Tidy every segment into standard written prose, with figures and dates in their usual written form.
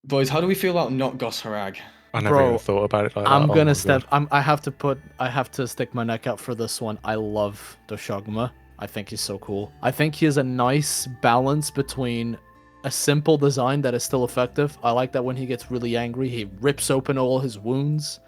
Boys, how do we feel about not Gos Harag? I never even Bro, thought about it like that. I'm Oh gonna my step. god. I have to stick my neck out for this one. I love Doshaguma. I think he's so cool. I think he has a nice balance between a simple design that is still effective. I like that when he gets really angry, he rips open all his wounds.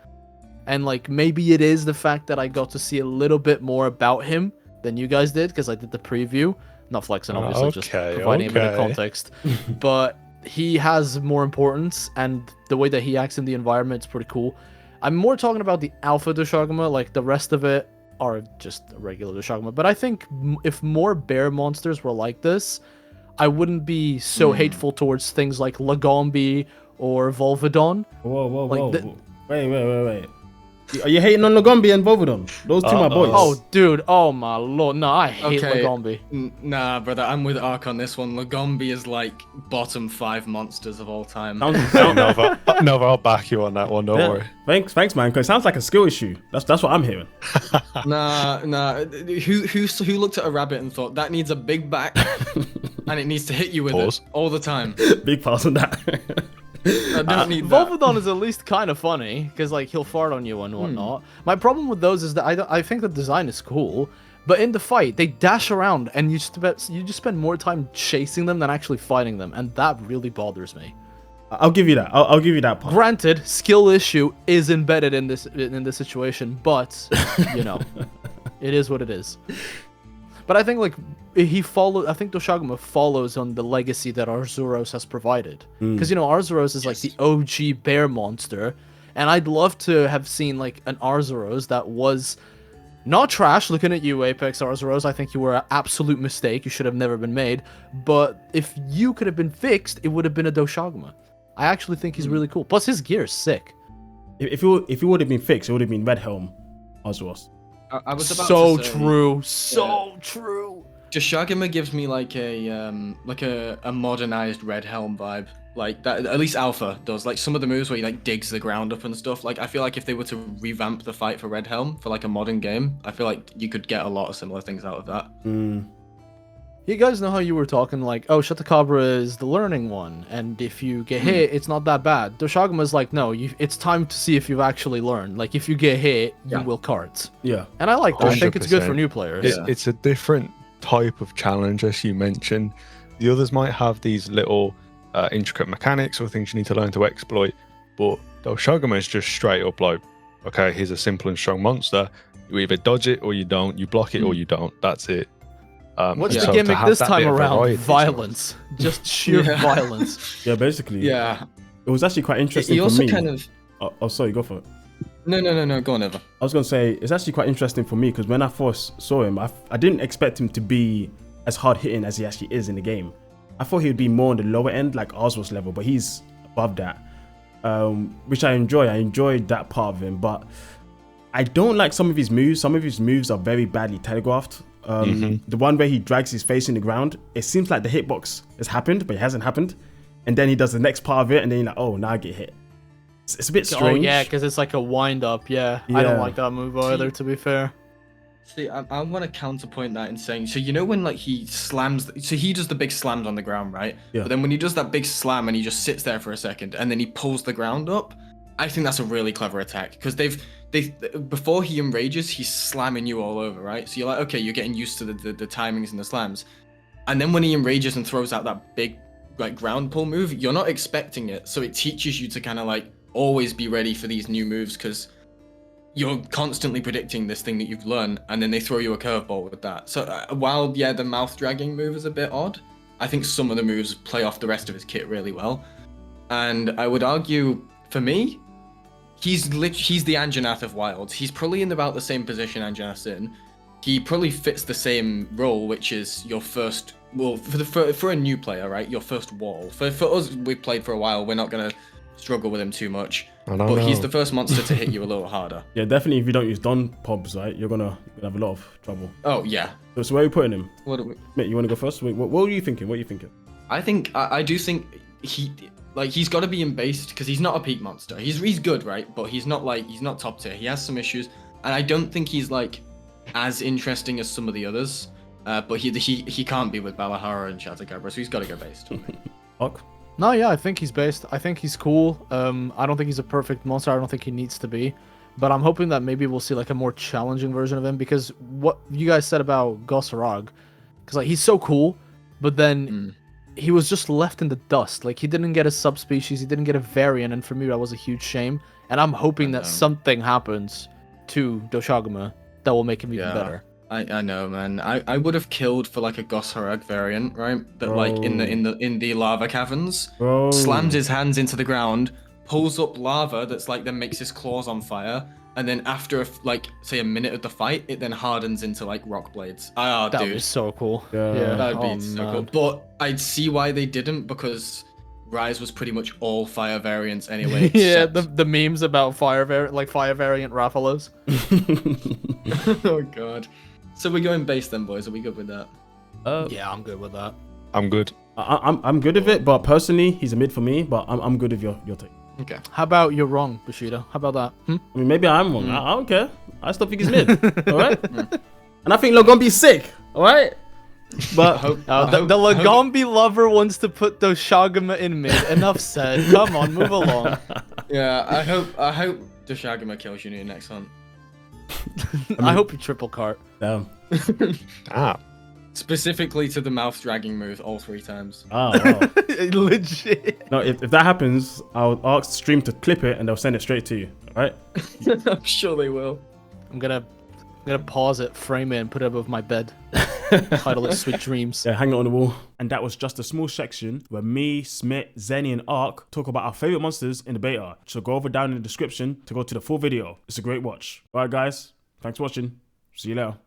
And like maybe it is the fact that I got to see a little bit more about him than you guys did because I did the preview. Not flexing, obviously, just Okay, providing a bit of okay. context. But he has more importance, and the way that he acts in the environment is pretty cool. I'm more talking about the Alpha Doshaguma, like the rest of it are just a regular Doshaguma. But I think if more bear monsters were like this, I wouldn't be so hateful towards things like Lagombi or Volvidon. Whoa, whoa, Like whoa. the- Wait. Are you hating on Lagombi and Volvodon? Those two my boys. Oh, dude. Oh, my lord. No, I hate Okay. Lagombi. Nah, brother, I'm with Ark on this one. Lagombi is like bottom 5 monsters of all time. Nova, I'll back you on that one. Don't worry. Thanks, man. Because it sounds like a skill issue. That's what I'm hearing. Nah. Who looked at a rabbit and thought that needs a big back and it needs to hit you with Pause. it all the time? Big pass on that. I don't need that. Volvidon is at least kind of funny because like he'll fart on you and whatnot. My problem with those is that I think the design is cool, but in the fight they dash around and you just spend more time chasing them than actually fighting them, and that really bothers me. I'll give you that. I'll give you that part. Granted, skill issue is embedded in this situation, but you know, it is what it is. But I think like I think Doshaguma follows on the legacy that Arzuros has provided. Because you know, Arzuros is like the OG bear monster, and I'd love to have seen like an Arzuros that was not trash. Looking at you, Apex Arzuros, I think you were an absolute mistake. You should have never been made. But if you could have been fixed, it would have been a Doshaguma. I actually think he's really cool. Plus, his gear is sick. If it would have been fixed, it would have been Red Helm Oswald. I was about So to say, true. So true. Doshaguma gives me like a modernized Red Helm vibe. Like that, at least Alpha does. Like some of the moves where he like digs the ground up and stuff. Like I feel like if they were to revamp the fight for Red Helm for like a modern game, I feel like you could get a lot of similar things out of that. You guys know how you were talking like, oh, Shatakabra is the learning one, and if you get hit, it's not that bad. Doshaguma's like, no, it's time to see if you've actually learned. Like, if you get hit, you will cart. Yeah. And I like that. I think it's good for 100%. new players. It's a different type of challenge, as you mentioned. The others might have these little intricate mechanics or things you need to learn to exploit, but Doshaguma is just straight up like, okay, here's a simple and strong monster. You either dodge it or you don't. You block it or you don't. That's it. What's so the to gimmick have this that time bit of around? variety is Violence. Just sheer Yeah. violence. Yeah, basically. Yeah. It was actually quite interesting He for also me. kind of. Oh, sorry, go for it. No. Go on, Eva. I was going to say, it's actually quite interesting for me because when I first saw him, I didn't expect him to be as hard hitting as he actually is in the game. I thought he would be more on the lower end, like Oswald's level, but he's above that, which I enjoy. I enjoyed that part of him, but I don't like some of his moves. Some of his moves are very badly telegraphed. The one where he drags his face in the ground, it seems like the hitbox has happened, but it hasn't happened. And then he does the next part of it, and then you're like, oh, now I get hit. It's a bit strange. Oh, yeah, because it's like a wind up. Yeah. I don't like that move either, to be fair. See, I want to counterpoint that in saying, so you know when like he slams, so he does the big slams on the ground, right? Yeah. But then when he does that big slam and he just sits there for a second and then he pulls the ground up, I think that's a really clever attack because they before he enrages, he's slamming you all over, right? So you're like, okay, you're getting used to the timings and the slams, and then when he enrages and throws out that big like ground pull move, you're not expecting it, so it teaches you to kind of like always be ready for these new moves because you're constantly predicting this thing that you've learned, and then they throw you a curveball with that. So while the mouth dragging move is a bit odd, I think some of the moves play off the rest of his kit really well. And I would argue, for me, he's the Anjanath of Wilds. He's probably in about the same position Anjanath's in. He probably fits the same role, which is your first, well, for a new player, right? Your first wall. For us, we've played for a while. We're not gonna struggle with him too much. But he's the first monster to hit you a little harder. Yeah, definitely. If you don't use Don Pobs, right, you're gonna have a lot of trouble. Oh yeah. So where are we putting him? What do we? Mate, you want to go first? What were you thinking? What are you thinking? I do think he's got to be embased because he's not a peak monster. He's good, right? But he's not top tier. He has some issues, and I don't think he's like as interesting as some of the others. But he can't be with Balahara and Shatakabra, so he's got to go based. Hawk? No, yeah, I think he's based. I think he's cool. I don't think he's a perfect monster. I don't think he needs to be. But I'm hoping that maybe we'll see like a more challenging version of him, because what you guys said about Gosarag, because like he's so cool, but then he was just left in the dust. Like he didn't get a subspecies, he didn't get a variant, and for me that was a huge shame. And I'm hoping that something happens to Doshaguma that will make him even better. I know, man. I would have killed for like a Gosarag variant, right? That like in the lava caverns, slams his hands into the ground, pulls up lava that's like then makes his claws on fire, and then after like say a minute of the fight, it then hardens into like rock blades. Oh, that dude, would be so cool. Yeah. that'd be so cool. But I'd see why they didn't, because Rise was pretty much all fire variants anyway. Yeah, the memes about fire variant Rathalos. Oh god. So we're going base then, boys. Are we good with that? Yeah, I'm good with that. I'm good. I'm good with it, but personally, he's a mid for me. But I'm good with your take. Okay. How about you're wrong, Bushido? How about that? I mean, maybe I'm wrong. I don't care. I still think he's mid. All right. And I think Lagombi's sick. All right. But the Lagombi lover wants to put Doshaguma in mid. Enough said. Come on, move along. Yeah, I hope Doshaguma kills you in your next hunt. I hope you triple cart. damn. Specifically to the mouth dragging move all 3 times. Oh, wow. Legit. No, if that happens, I'll ask stream to clip it and they'll send it straight to you. All right. I'm sure they will. I'm gonna pause it, frame it, and put it above my bed. Title it Sweet Dreams. Yeah, hang it on the wall. And that was just a small section where me, Smit, Zenny, and Ark talk about our favorite monsters in the beta. So go over down in the description to go to the full video. It's a great watch. All right, guys. Thanks for watching. See you later.